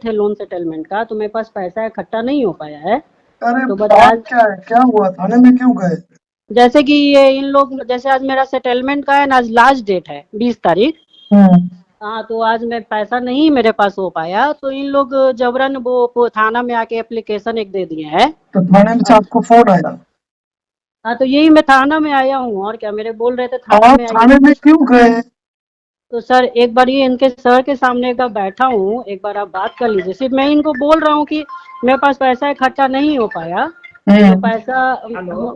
है loan settlement का, तो मेरे पास पैसा इकट्ठा नहीं हो पाया है। अरे तो बात बजाज, क्या है, क्या हुआ, थाने में क्यों गए? जैसे कि ये इन लोग, जैसे आज मेरा सेटलमेंट का है ना, आज लास्ट डेट है 20 तारीख। हम्म। हाँ, तो आज मैं पैसा नहीं मेरे पास हो पाया, तो इन लोग जबरन वो थाना में आके एप्लीकेशन एक दे दिए हैं। तो थाने में से आपको फोन आया? हाँ, तो यही मैं थाना में आया हूँ, और क्या, मेरे बोल रहे थे थाना आप में आइए। थाने में क्यों गए? तो सर एक बार ये इनके सर के सामने एक बार बैठा हूँ, एक बार आप बात कर लीजिए। सिर्फ मैं इनको बोल रहा हूँ कि मेरे पास पैसा इकट्ठा नहीं हो पाया, जो पैसा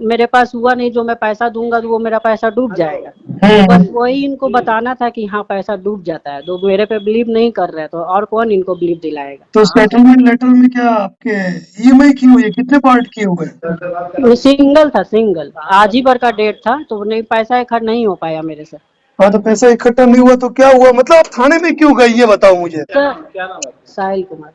मेरे पास हुआ नहीं, जो मैं पैसा दूंगा तो वो मेरा पैसा डूब जाएगा। तो बस वही इनको बताना था कि हाँ पैसा डूब जाता है, तो मेरे पे बिलीव नहीं कर रहे, तो और कौन इनको बिलीव दिलाएगा। तो सेटलमेंट लेटर में क्या आपके ईएमआई की हुई है? कितने पार्ट किए हुए हैं? वो सिंगल था, सिंगल, आज ही भर का डेट था, तो नहीं, पैसा इकट्ठा नहीं हो पाया मेरे से। हाँ, तो पैसा इकट्ठा नहीं हुआ तो क्या हुआ, मतलब आप थाने में क्यों गए ये बताओ मुझे। सर, साहिल कुमार।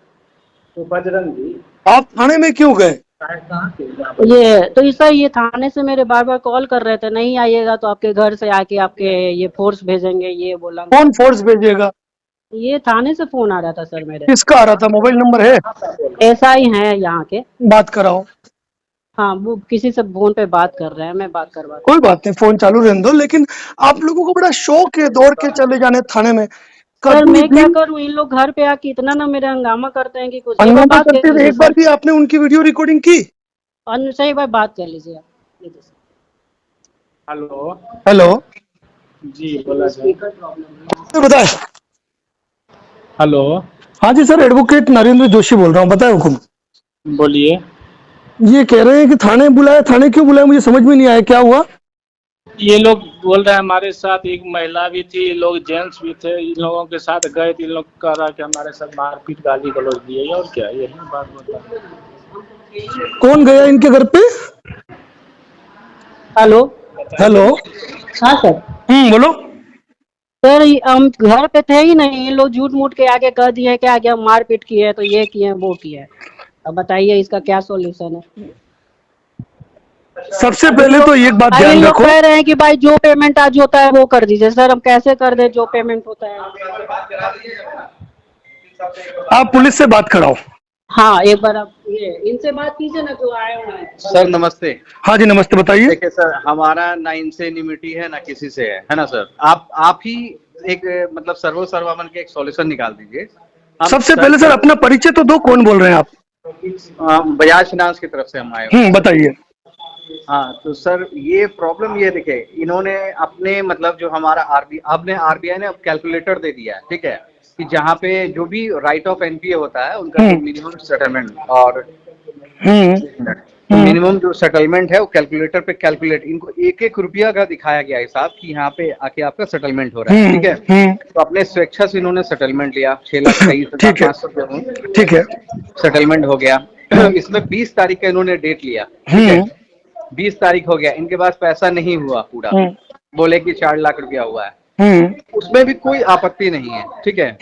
आप थाने में क्यों गए? ये तो सर, ये थाने से मेरे बार बार कॉल कर रहे थे, नहीं आइएगा तो आपके घर से आके आपके ये फोर्स भेजेंगे, ये बोला। कौन फोर्स भेजेगा? ये थाने से फोन आ रहा था सर मेरे। किसका आ रहा था, मोबाइल नंबर है? एसआई हैं यहाँ के। बात कराओ। हाँ, वो किसी से फोन पे बात कर रहे हैं, मैं बात करवा। कोई बात नहीं, फोन चालू रहने दो, लेकिन आप लोगों को बड़ा शौक है दौड़ के चले जाने थाने में। सर कभी मैं क्या भी करूँ, इन लोग घर पे आके इतना ना मेरे हंगामा करते हैं कि कुछ। एक बार हंगामा बात करते कर थे, लीजिए एक बार सर, भी आपने उनकी वीडियो रिकॉर्डिंग की? और सही, एक बार बात कर लीजिए आप। हेलो। हेलो जी बोला जाए। बताए। हेलो। हाँ जी सर, एडवोकेट नरेंद्र जोशी बोल रहा हूँ, बताए हुकुम। बोलिए। ये कह रहे हैं कि थाने बुलाया, थाने क्यों बुलाया, मुझे समझ में नहीं आया, क्या हुआ? ये लोग बोल रहे हैं हमारे साथ एक महिला भी थी, लोग जेंट्स भी थे, इन लोगों के साथ गए थे, इन लोग कह रहा कि हमारे साथ मारपीट गाली गलौज दिए, और क्या यही बात बता। कौन गया इनके घर पे? हेलो। हेलो। हाँ सर। बोलो। सर हम घर पे थे ही नहीं, ये लोग झूठ मूठ के आगे कह दिए क्या क्या मारपीट की है, तो ये किए वो किए है। अब बताइए इसका क्या सॉल्यूशन है। सबसे पहले तो एक बात अब इन ध्यान लोग रखो। कह रहे हैं कि भाई जो पेमेंट आज होता है वो कर दीजिए। सर हम कैसे कर दे जो पेमेंट होता है। आप पुलिस से बात कराओ। हाँ, एक बार आप ये इनसे बात कीजिए ना, जो आए हुए हैं। सर नमस्ते। हाँ जी नमस्ते, बताइए। देखिए सर, हमारा ना इनसे निमिटी है ना किसी से है ना सर। आप ही एक मतलब सर्वमन के एक सॉल्यूशन निकाल दीजिए। सबसे पहले सर अपना परिचय तो दो, कौन बोल रहे हैं आप? बजाज फाइनेंस की तरफ से हम आए हैं। बताइए। हाँ तो सर ये प्रॉब्लम ये देखिए, इन्होंने अपने मतलब जो हमारा आरबीआई ने अब कैलकुलेटर दे दिया है, ठीक है, कि जहाँ पे जो भी राइट ऑफ एनपीए होता है उनका जो मिनिमम सेटलमेंट और मिनिमम जो सेटलमेंट है वो कैलकुलेटर पे कैलकुलेट, इनको एक एक रुपया का दिखाया गया हिसाब कि यहाँ पे आके आपका सेटलमेंट हो रहा है, ठीक है। तो अपने स्वेच्छा से इन्होंने सेटलमेंट लिया 6,23,500 में, ठीक है। सेटलमेंट हो गया। इसमें 20 तारीख का इन्होंने डेट लिया, ठीक है। 20 तारीख हो गया, इनके पास पैसा नहीं हुआ पूरा, बोले कि 4 लाख रुपया हुआ है। उसमें भी कोई आपत्ति नहीं है, ठीक है।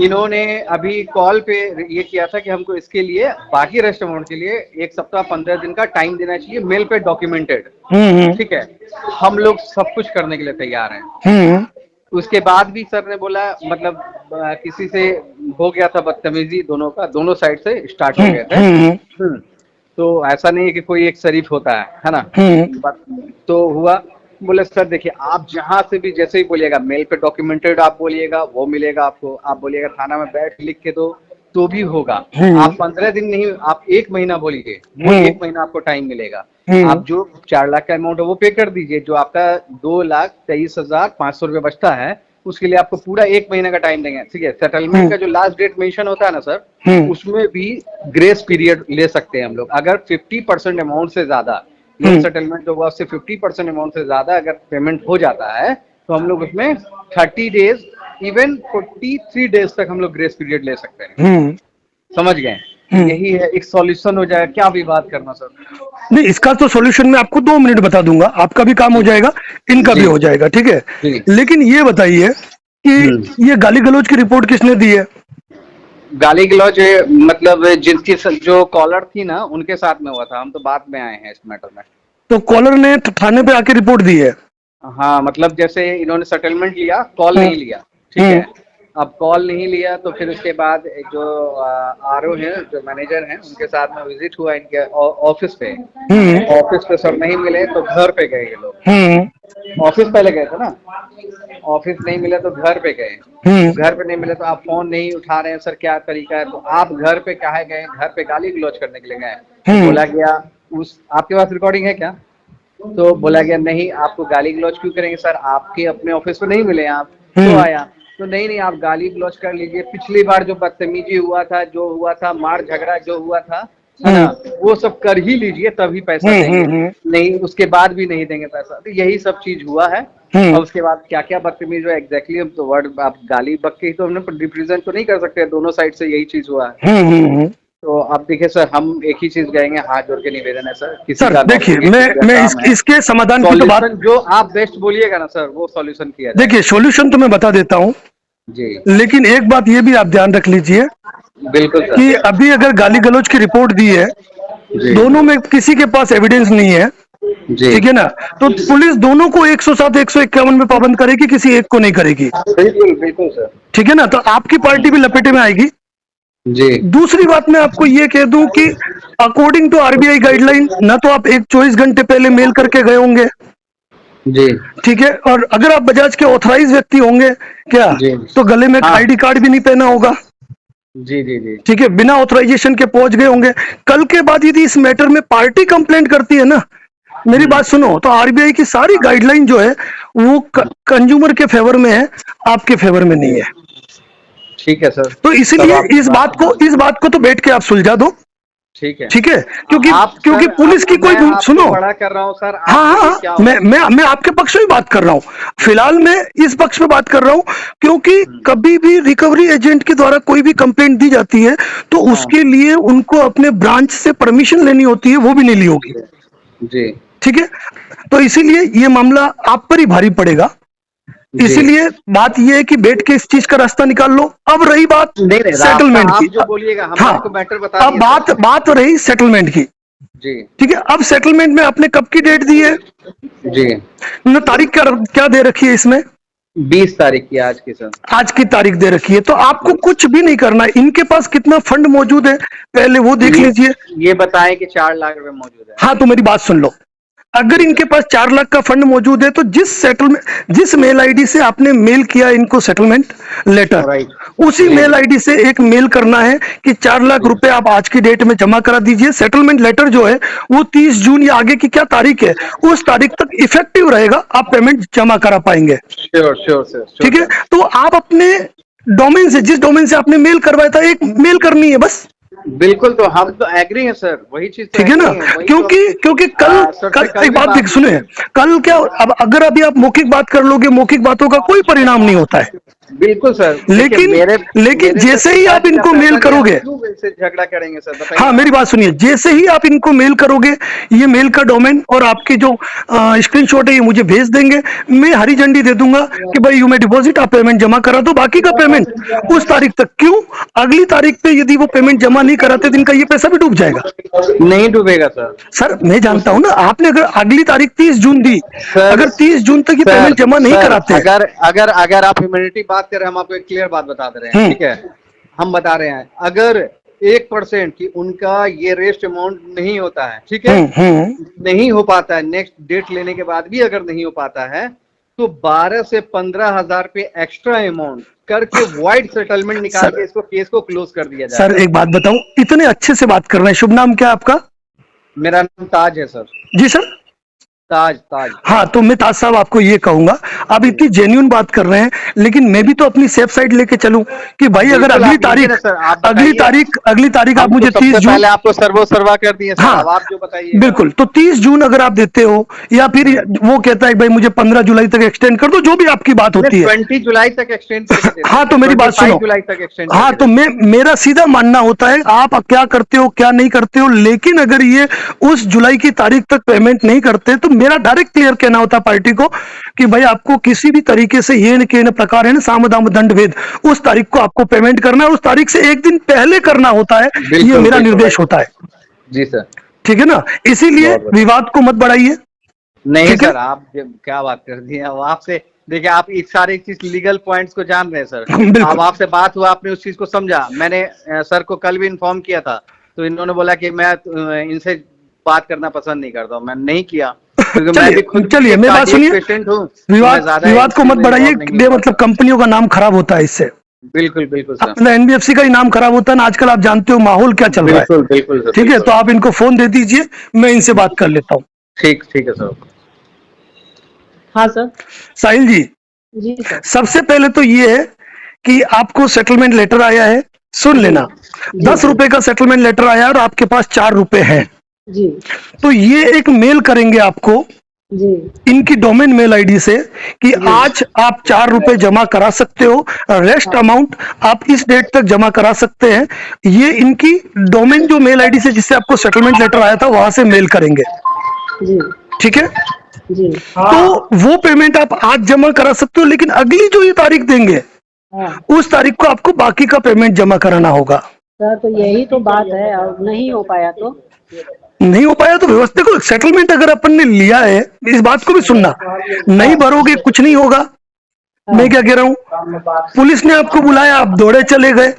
इन्होंने अभी कॉल पे ये किया था कि हमको इसके लिए बाकी रेस्ट अमाउंट के लिए 1 सप्ताह 15 दिन का टाइम देना चाहिए, मेल पे डॉक्यूमेंटेड, ठीक है। हम लोग सब कुछ करने के लिए तैयार हैं। उसके बाद भी सर ने बोला मतलब किसी से हो गया था बदतमीजी, दोनों साइड से स्टार्ट हो गए थे। तो ऐसा नहीं है कि कोई एक शरीफ होता है ना। तो हुआ, बोले सर देखिए आप जहां से भी जैसे ही बोलिएगा, मेल पे डॉक्यूमेंटेड आप बोलिएगा वो मिलेगा आपको, आप बोलिएगा थाना में बैठ लिख के दो तो भी होगा। आप 15 दिन नहीं, आप 1 महीना बोलिए, वो 1 महीना आपको टाइम मिलेगा। आप जो 4 लाख का अमाउंट है वो पे कर दीजिए, जो आपका 2,23,500 रुपये बचता है उसके लिए आपको पूरा 1 महीने का टाइम देंगे, ठीक है। सेटलमेंट का जो लास्ट डेट मेंशन होता है ना सर, उसमें भी ग्रेस पीरियड ले सकते हैं हम लोग। अगर 50% अमाउंट से ज्यादा लोन सेटलमेंट जो हुआ उससे 50% अमाउंट से ज्यादा अगर पेमेंट हो जाता है तो हम लोग उसमें 30 डेज इवन 43 डेज तक हम लोग ग्रेस पीरियड ले सकते हैं। समझ गए? यही है, एक सॉल्यूशन हो जाएगा। क्या विवाद करना सर? नहीं, इसका तो सॉल्यूशन मैं आपको 2 मिनट बता दूंगा, आपका भी काम हो जाएगा, इनका भी हो जाएगा, ठीक है। लेकिन ये बताइए कि ये गाली गलौज की रिपोर्ट किसने दी है? गाली गलौज मतलब जिनकी जो कॉलर थी ना उनके साथ में हुआ था, हम तो बाद में आए हैं इस मैटर में। तो कॉलर ने थाने पे आके रिपोर्ट दी है? हाँ मतलब जैसे इन्होंने सेटलमेंट लिया, कॉल नहीं लिया, ठीक है। अब कॉल नहीं लिया तो फिर उसके बाद जो आरओ है, जो मैनेजर हैं, उनके साथ में विजिट हुआ इनके ऑफिस पे। ऑफिस पे सब नहीं मिले तो घर पे गए ये लोग। ऑफिस पहले गए थे ना, ऑफिस नहीं मिले तो घर पे गए। घर पे नहीं मिले तो आप फोन नहीं उठा रहे हैं सर, क्या तरीका है? तो आप घर पे काहे गए? घर पे गाली गलौज करने के लिए गए। बोला गया आपके पास रिकॉर्डिंग है क्या? तो बोला गया नहीं, आपको गाली गलौज क्यों करेंगे सर, आपके अपने ऑफिस में नहीं मिले आप, तो आया। तो नहीं आप गाली गलौज कर लीजिए, पिछली बार जो बदतमीजी हुआ था, जो हुआ था, मार झगड़ा जो हुआ था, है ना, वो सब कर ही लीजिए तभी पैसा देंगे, नहीं उसके बाद भी नहीं देंगे पैसा। तो यही सब चीज हुआ है। और उसके बाद क्या क्या बदतमीज हुआ एग्जैक्टली हम तो वर्ड आप गाली बक के ही तो हमने रिप्रेजेंट तो नहीं कर सकते, दोनों साइड से यही चीज हुआ है। तो अब देखिए सर, हम एक ही चीज कहेंगे, हाथ जोड़ के निवेदन है सर, किसी सर देखिए मैं इसके समाधान की तो बात, जो आप बेस्ट बोलिएगा ना सर वो सॉल्यूशन किया जाए। देखिए सॉल्यूशन तो मैं बता देता हूँ जी, लेकिन एक बात ये भी आप ध्यान रख लीजिए बिल्कुल सर, कि अभी अगर गाली गलौज की रिपोर्ट दी है, दोनों में किसी के पास एविडेंस नहीं है, ठीक है ना, तो पुलिस दोनों को 107 151 में पाबंद करेगी, किसी एक को नहीं करेगी। बिल्कुल बिल्कुल सर, ठीक है ना, तो आपकी पार्टी भी लपेटे में आएगी। जी। दूसरी बात मैं आपको ये कह दूं कि अकॉर्डिंग टू आरबीआई गाइडलाइन ना तो आप 24 घंटे पहले मेल करके गए होंगे, जी, ठीक है, और अगर आप बजाज के ऑथराइज व्यक्ति होंगे क्या, तो गले में आईडी कार्ड भी नहीं पहना होगा। जी जी जी, ठीक है, बिना ऑथराइजेशन के पहुंच गए होंगे। कल के बाद यदि इस मैटर में पार्टी कंप्लेंट करती है ना, मेरी बात सुनो, तो आरबीआई की सारी गाइडलाइन जो है वो कंज्यूमर के फेवर में है, आपके फेवर में नहीं है। ठीक है सर, तो इसीलिए इस बात को तो बैठ के आप सुलझा दो। ठीक है, ठीक है, क्योंकि पुलिस की कोई, सुनो, बड़ा कर रहा हूँ सर, हाँ, मैं आपके पक्ष में बात कर रहा हूँ, फिलहाल मैं इस पक्ष में बात कर रहा हूँ, क्योंकि कभी भी रिकवरी एजेंट के द्वारा कोई भी कंप्लेंट दी जाती है तो उसके लिए उनको अपने ब्रांच से परमिशन लेनी होती है, वो भी नहीं ली होगी जी। ठीक है, तो इसीलिए ये मामला आप पर ही भारी पड़ेगा। इसीलिए बात ये है कि बैठ के इस चीज का रास्ता निकाल लो। अब रही बात सेटलमेंट की, जो बोलिएगा हम आपको मैटर बता अब बात रही सेटलमेंट की। जी, ठीक है, अब सेटलमेंट में आपने कब की डेट दी है? जी, तारीख क्या दे रखी है इसमें? 20 तारीख की, आज की सर, आज की तारीख दे रखी है। तो आपको कुछ भी नहीं करना है, इनके पास कितना फंड मौजूद है पहले वो देख लीजिए। ये बताएं कि 4 लाख रुपए मौजूद है। हाँ, तो मेरी बात सुन लो, अगर इनके पास 4 लाख का फंड मौजूद है तो जिस मेल आईडी से आपने मेल किया इनको सेटलमेंट लेटर, उसी मेल आईडी से एक मेल करना है कि 4 लाख रुपए आप आज की डेट में जमा करा दीजिए। सेटलमेंट लेटर जो है वो 30 जून या आगे की क्या तारीख है उस तारीख तक इफेक्टिव रहेगा, आप पेमेंट जमा करा पाएंगे। श्योर। ठीक है, तो आप अपने डोमेन से, जिस डोमेन से आपने मेल करवाया था, एक मेल करनी है बस। बिल्कुल, तो हम तो एग्री हैं सर, वही चीज ठीक है ना, क्योंकि कल एक बात देख सुने, कल क्या, अब अगर अभी आप मौखिक बात कर लोगे, मौखिक बातों का कोई परिणाम नहीं होता है। बिल्कुल सर, लेकिन जैसे ही आप इनको मेल करोगे, झगड़ा करेंगे सर, बताइए। हाँ, मेरी बात सुनिए, जैसे ही आप इनको मेल करोगे, ये मेल का डोमेन और आपके जो स्क्रीनशॉट है ये मुझे भेज देंगे, मैं हरी झंडी दे दूंगा कि भाई यू में डिपॉजिट, आप पेमेंट जमा करा दो, बाकी का पेमेंट उस तारीख तक। क्यों? अगली तारीख पे यदि वो पेमेंट जमा नहीं कराते तो इनका ये पैसा भी डूब जाएगा। नहीं डूबेगा सर, मैं जानता हूं ना, आपने अगर अगली तारीख 30 जून दी, अगर 30 जून तक ये पेमेंट जमा नहीं कराते, अगर आप ह्यूमैनिटी बात कर रहे हैं, हम आपको एक क्लियर बात बता दे रहे हैं, ठीक है, हम बता रहे हैं, अगर 1% की उनका ये रेस्ट अमाउंट नहीं होता है, ठीक है, नहीं हो पाता है, नेक्स्ट डेट लेने के बाद भी अगर नहीं हो पाता है तो 12 से 15 हजार रुपए एक्स्ट्रा अमाउंट करके वाइड सेटलमेंट निकाल के इसको केस को क्लोज कर दिया जाए। सर एक बात बताऊं, इतने अच्छे से बात कर रहे हैं, शुभ नाम क्या है आपका? मेरा नाम ताज है सर। जी सर, ताज। हाँ, तो मैं ताज साहब आपको ये कहूंगा, आप इतनी जेन्युइन बात कर रहे हैं, लेकिन मैं भी तो अपनी सेफ साइड लेके चलूं कि भाई अगर अगली तारीख आप मुझे 30 जून, पहले आपको सर्वा कर दिए सर, हाँ, आप जो बताइए। बिल्कुल, तो 30 जून अगर आप देते हो, या फिर वो कहता है भाई मुझे 15 जुलाई तक एक्सटेंड कर दो, जो भी आपकी बात होती है, 20 जुलाई तक एक्सटेंड कर देते। हाँ, तो मेरी बात सुनो, जुलाई तक एक्सटेंड, हाँ, तो मेरा सीधा मानना होता है आप क्या करते हो क्या नहीं करते हो, लेकिन अगर ये उस जुलाई की तारीख तक पेमेंट नहीं करते तो मेरा डायरेक्ट क्लियर कहना होता पार्टी को कि भाई आपको किसी भी तरीके से ये न प्रकार है ना, साम दाम दंड भेद, उस तारीख को आपको पेमेंट करना है, उस तारीख से एक दिन पहले करना होता है, ये मेरा निर्देश होता है। जी सर, ठीक है ना, इसीलिए विवाद को मत बढ़ाइए। नहीं सर, आप क्या बात कर दी है, आपसे देखिए आप इस सारे चीज लीगल पॉइंट्स को जान रहे हैं सर। बिल्कुल। अब आपसे बात हुआ, आपने उस चीज को समझा। मैंने सर को कल भी इन्फॉर्म किया था, तो इन्होंने बोला कि मैं इनसे बात करना पसंद नहीं करता हूँ। मैंने नहीं किया क्योंकि मैं भी खुद चलिए मेरी बात सुनिए, पेशेंट हूँ। विवाद को मत बढ़ाइए, मतलब कंपनियों का नाम खराब होता है इससे। बिल्कुल बिल्कुल सर, अपना एनबीएफसी का ही नाम खराब होता है ना, आजकल आप जानते हो माहौल क्या चल रहा है। बिल्कुल बिल्कुल सर। ठीक है, तो आप इनको फोन दे दीजिए, मैं इनसे बात कर लेता हूँ। ठीक है सर। हाँ सर। साहिल जी, जी सर। सबसे पहले तो ये है कि आपको सेटलमेंट लेटर आया है, सुन लेना। 10 रुपए का सेटलमेंट लेटर आया और आपके पास 4 रुपए हैं जी। तो ये एक मेल करेंगे आपको जी। इनकी डोमेन मेल आईडी से कि आज आप 4 रुपए जमा करा सकते हो, रेस्ट अमाउंट आप इस डेट तक जमा करा सकते हैं। ये इनकी डोमेन जो मेल आईडी से जिससे आपको सेटलमेंट लेटर आया था वहां से मेल करेंगे। जी। ठीक है जी। तो वो पेमेंट आप आज जमा करा सकते हो, लेकिन अगली जो ये तारीख देंगे उस तारीख को आपको बाकी का पेमेंट जमा कराना होगा। सर तो यही तो बात है, और नहीं हो पाया तो नहीं हो पाया तो व्यवस्था को सेटलमेंट अगर अपन ने लिया है, इस बात को भी सुनना, नहीं भरोगे कुछ नहीं होगा। मैं क्या कह रहा हूँ, पुलिस ने आपको बुलाया, आप दौड़े चले गए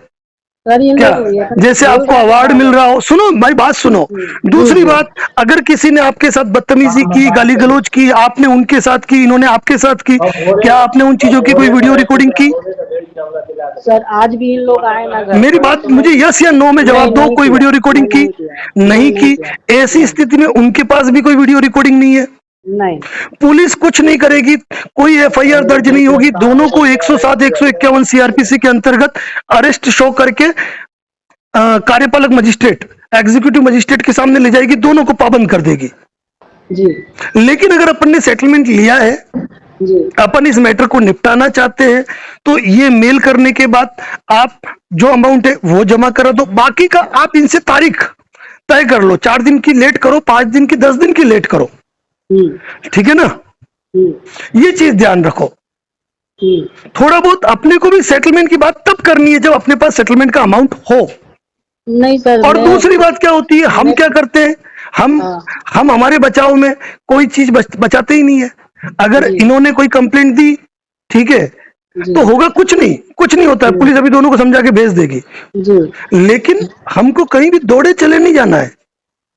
सर। क्या जैसे आपको अवार्ड मिल रहा हो। सुनो भाई बात सुनो। दूसरी बात, अगर किसी ने आपके साथ बदतमीजी की, गाली गलौज की, आपने उनके साथ की, इन्होंने आपके साथ की, क्या आपने उन चीजों की कोई वीडियो रिकॉर्डिंग की? सर आज भी इन लोग आए ना घर। मेरी बात मुझे यस या नो में जवाब दो, कोई वीडियो रिकॉर्डिंग की? नहीं की। ऐसी स्थिति में उनके पास भी कोई वीडियो रिकॉर्डिंग नहीं है। नहीं। पुलिस कुछ नहीं करेगी, कोई एफआईआर दर्ज नहीं होगी। दोनों को 107 151 सीआरपीसी के अंतर्गत अरेस्ट शो करके कार्यपालक मजिस्ट्रेट, एग्जीक्यूटिव मजिस्ट्रेट के सामने ले जाएगी, दोनों को पाबंद कर देगी। जी। लेकिन अगर अपन ने सेटलमेंट लिया है, जी। अपन इस मैटर को निपटाना चाहते हैं, तो ये मेल करने के बाद आप जो अमाउंट है वो जमा करा दो। बाकी का आप इनसे तारीख तय कर लो, 4 दिन की लेट करो, 5 दिन की, 10 दिन की लेट करो। ठीक है ना, ये चीज ध्यान रखो। थोड़ा बहुत अपने को भी सेटलमेंट की बात तब करनी है जब अपने पास सेटलमेंट का अमाउंट हो। नहीं सर। और दूसरी बात क्या होती है, हम क्या करते हैं, हम हमारे बचाव में कोई चीज बचाते ही नहीं है। अगर इन्होंने कोई कंप्लेंट दी, ठीक है, तो होगा कुछ नहीं होता है, पुलिस अभी दोनों को समझा के भेज देगी। लेकिन हमको कहीं भी दौड़े चले नहीं जाना है।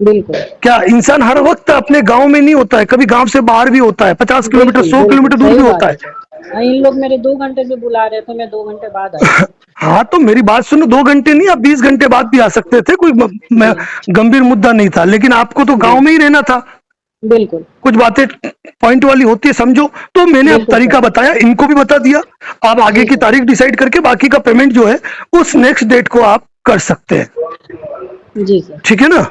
बिल्कुल। क्या इंसान हर वक्त अपने गांव में नहीं होता है, कभी गांव से बाहर भी होता है, 50 किलोमीटर 100 किलोमीटर दूर भी होता है। इन लोग मेरे 2 घंटे से बुला रहे थे, मैं 2 घंटे बाद आया। हाँ तो मेरी बात सुनो, 2 घंटे नहीं, आप 20 घंटे बाद भी आ सकते थे, कोई गंभीर मुद्दा नहीं था। लेकिन आपको तो गांव में ही रहना था। बिल्कुल। कुछ बातें पॉइंट वाली होती है, समझो। तो मैंने अब तरीका बताया, इनको भी बता दिया। आप आगे की तारीख डिसाइड करके बाकी का पेमेंट जो है उस नेक्स्ट डेट को आप कर सकते हैं। जी सर। ठीक है ना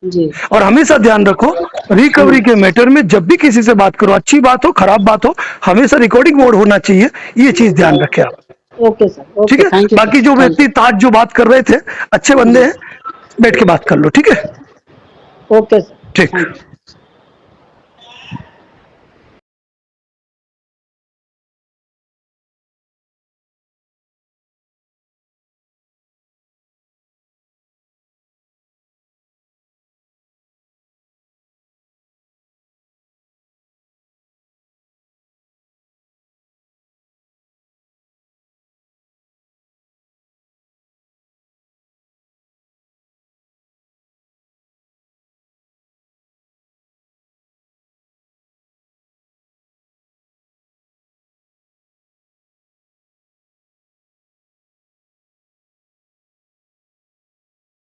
जी। और हमेशा ध्यान रखो, रिकवरी के मैटर में जब भी किसी से बात करो, अच्छी बात हो खराब बात हो, हमेशा रिकॉर्डिंग मोड होना चाहिए। ये चीज ध्यान रखें आप। Okay sir. ठीक है, बाकी जो व्यक्ति ताज जो बात कर रहे थे, अच्छे बंदे हैं, बैठ के बात कर लो। ठीक है, ओके सर। ठीक।